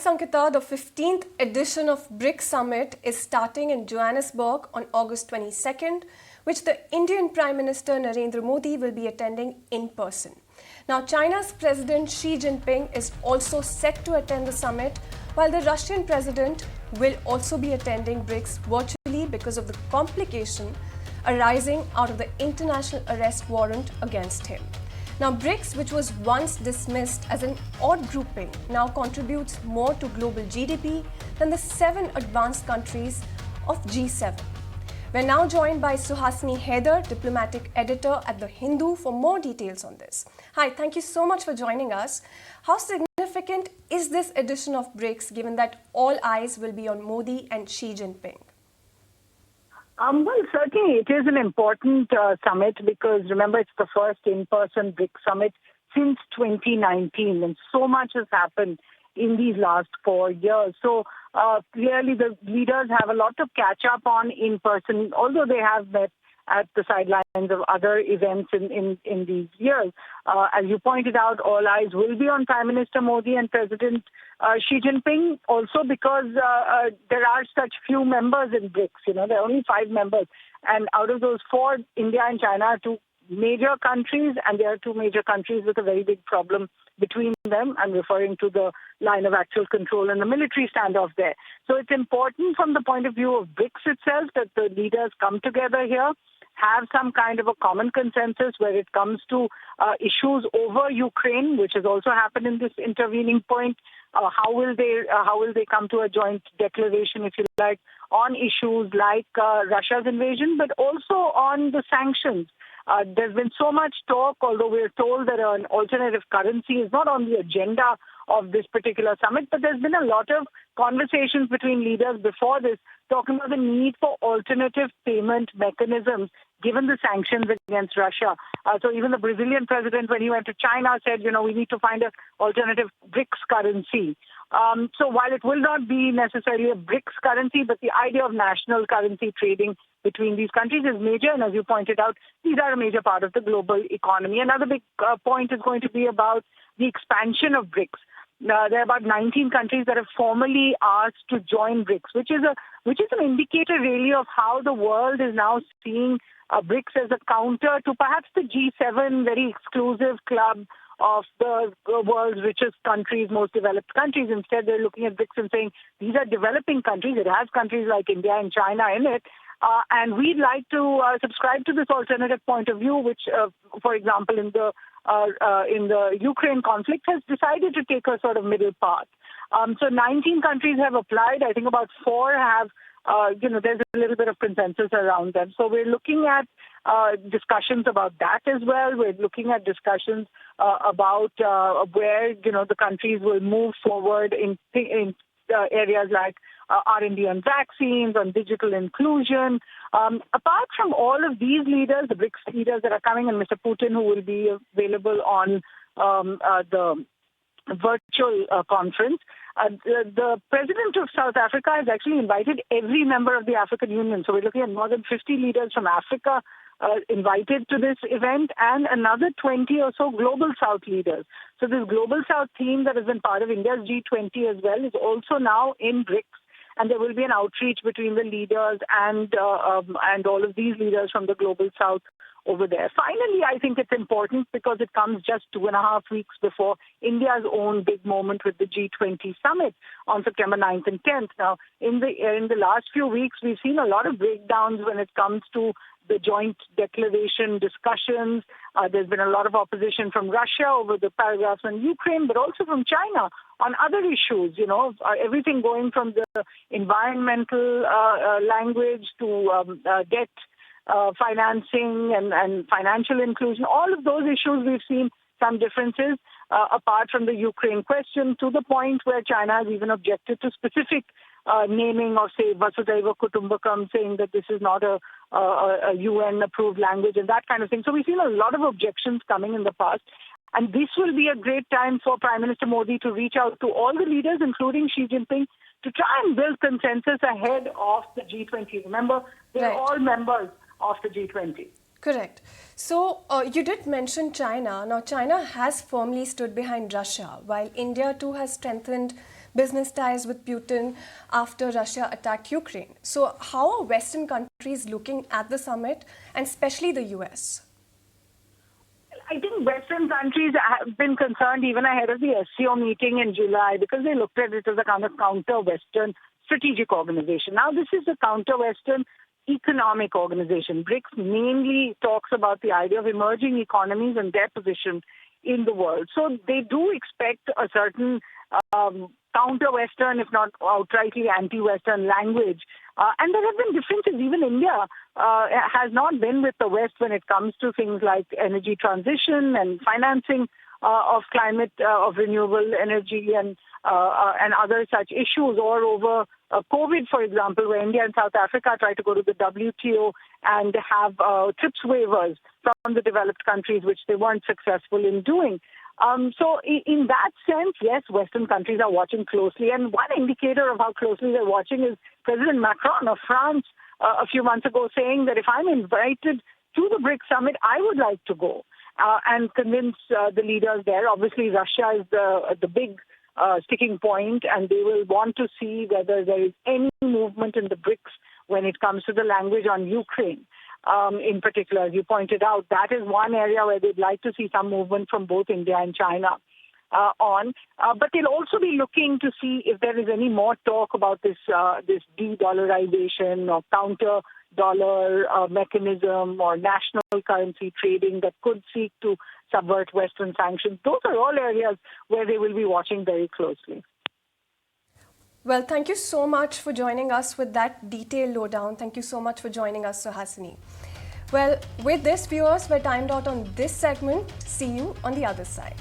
Sankita, the 15th edition of BRICS Summit is starting in Johannesburg on August 22nd, which the Indian Prime Minister Narendra Modi will be attending in person. Now, China's President Xi Jinping is also set to attend the summit, while the Russian President will also be attending BRICS virtually because of the complication arising out of the international arrest warrant against him. Now, BRICS, which was once dismissed as an odd grouping, now contributes more to global GDP than the 7 advanced countries of G7. We're now joined by Suhasini Haider, diplomatic editor at The Hindu, for more details on this. Hi, thank you so much for joining us. How significant is this edition of BRICS, given that all eyes will be on Modi and Xi Jinping? Well, certainly it is an important summit because, remember, it's the first in-person BRICS summit since 2019, and so much has happened in these last 4 years. So clearly the leaders have a lot to catch up on in person, although they have met at the sidelines of other events in these years. As you pointed out, all eyes will be on Prime Minister Modi and President Xi Jinping, also because there are such few members in BRICS. You know, there are only 5 members. And out of those 4, India and China are 2 major countries, and there are 2 major countries with a very big problem between them. I'm referring to the line of actual control and the military standoff there. So it's important from the point of view of BRICS itself that the leaders come together here, have some kind of a common consensus where it comes to issues over Ukraine, which has also happened in this intervening point. How will they come to a joint declaration, if you like, on issues like Russia's invasion, but also on the sanctions. There's been so much talk, although we're told that an alternative currency is not on the agenda of this particular summit, but there's been a lot of conversations between leaders before this talking about the need for alternative payment mechanisms given the sanctions against Russia. So even the Brazilian president, when he went to China, said, we need to find an alternative BRICS currency. So while it will not be necessarily a BRICS currency, but the idea of national currency trading between these countries is major. And as you pointed out, these are a major part of the global economy. Another big point is going to be about the expansion of BRICS. There are about 19 countries that have formally asked to join BRICS, which is an indicator really of how the world is now seeing BRICS as a counter to perhaps the G7 very exclusive club of the world's richest countries, most developed countries. Instead, they're looking at BRICS and saying these are developing countries. It has countries like India and China in it. And we'd like to subscribe to this alternative point of view, which, for example, in the Ukraine conflict has decided to take a sort of middle path. So 19 countries have applied. I think about 4 have, there's a little bit of consensus around them. So we're looking at discussions about that as well. We're looking at discussions about where, the countries will move forward in areas like R&D on vaccines, on digital inclusion. Apart from all of these leaders, the BRICS leaders that are coming, and Mr. Putin, who will be available on the virtual conference, the president of South Africa has actually invited every member of the African Union. So we're looking at more than 50 leaders from Africa invited to this event, and another 20 or so Global South leaders. So this Global South theme that has been part of India's G20 as well is also now in BRICS. And there will be an outreach between the leaders and all of these leaders from the Global South over there. Finally, I think it's important because it comes just 2.5 weeks before India's own big moment with the G20 summit on September 9th and 10th. Now, in the last few weeks, we've seen a lot of breakdowns when it comes to the joint declaration discussions. There's been a lot of opposition from Russia over the paragraphs on Ukraine, but also from China on other issues, everything going from the environmental language to debt financing and financial inclusion. All of those issues we've seen some differences apart from the Ukraine question, to the point where China has even objected to specific naming of, say, Vasudhaiva Kutumbakam, saying that this is not a UN-approved language and that kind of thing. So we've seen a lot of objections coming in the past. And this will be a great time for Prime Minister Modi to reach out to all the leaders, including Xi Jinping, to try and build consensus ahead of the G20. Remember, they're all members of the G20. Correct. So you did mention China. Now, China has firmly stood behind Russia, while India too has strengthened business ties with Putin after Russia attacked Ukraine. So how are Western countries looking at the summit, and especially the US? I think Western countries have been concerned even ahead of the SCO meeting in July because they looked at it as a kind of counter-Western strategic organization. Now, this is a counter-Western economic organization. BRICS mainly talks about the idea of emerging economies and their position in the world. So they do expect a certain counter-Western, if not outrightly anti-Western language. And there have been differences. Even India has not been with the West when it comes to things like energy transition and financing of climate, of renewable energy and other such issues, or over COVID, for example, where India and South Africa tried to go to the WTO and have TRIPS waivers from the developed countries, which they weren't successful in doing. So in that sense, yes, Western countries are watching closely. And one indicator of how closely they're watching is President Macron of France a few months ago saying that if I'm invited to the BRICS summit, I would like to go and convince the leaders there. Obviously, Russia is the big sticking point, and they will want to see whether there is any movement in the BRICS when it comes to the language on Ukraine. In particular, as you pointed out, that is one area where they'd like to see some movement from both India and China on. But they'll also be looking to see if there is any more talk about this de-dollarization or counter-dollar mechanism or national currency trading that could seek to subvert Western sanctions. Those are all areas where they will be watching very closely. Well, thank you so much for joining us with that detailed lowdown. Thank you so much for joining us, Suhasini. Well, with this, viewers, we're timed out on this segment. See you on the other side.